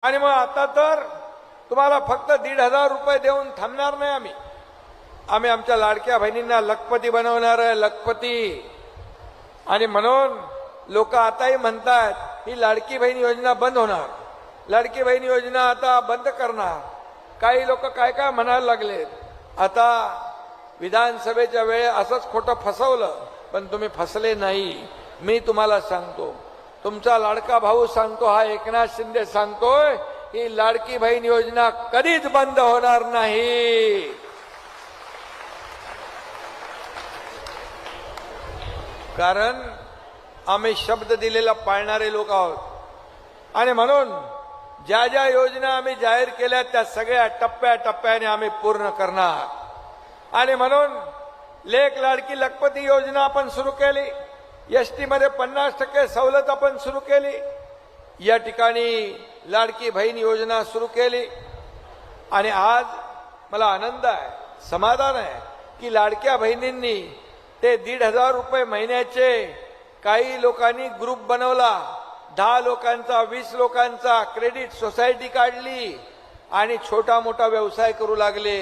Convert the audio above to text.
आणि मग आता तर तुम्हाला फक्त 1,500 रुपये देऊन थांबणार नाही आम्ही आमच्या लाडक्या बहिणींना लखपती बनवणार आहे, लखपती. आणि म्हणून लोक आताही म्हणतात ही लाडकी बहीण योजना बंद होणार, लाडकी बहीण योजना आता बंद करणार. काही लोक काय काय म्हणायला लागलेत. आता विधानसभेच्या वेळे असंच खोटं फसवलं, पण तुम्ही फसले नाही. मी तुम्हाला सांगतो, तुमचा लाडका भाऊ सांगतो, हा एकनाथ शिंदे सांगतोय, ही लाडकी बहीण योजना कधीच बंद होणार नाही. कारण आम्ही शब्द दिलेला पाळणारे लोक आहोत. आणि म्हणून ज्या ज्या योजना आम्ही जाहीर केल्या त्या सगळ्या टप्प्याटप्प्याने आम्ही पूर्ण करणार. आणि म्हणून लेक लाडकी लखपती योजना आपण सुरू केली, एसटी मध्ये 50% सवलत आपण सुरू केली, या ठिकाणी लाडकी बहीण योजना सुरू केली. आणि आज मला आनंद आहे, समाधान आहे की लाडक्या बहिणींनी ते 1,500 रुपये महिन्याचे काही लोकांनी ग्रुप बनवला, 10 लोकांचा 20 लोकांचा क्रेडिट सोसायटी काढली आणि छोटा मोठा व्यवसाय करू लागले.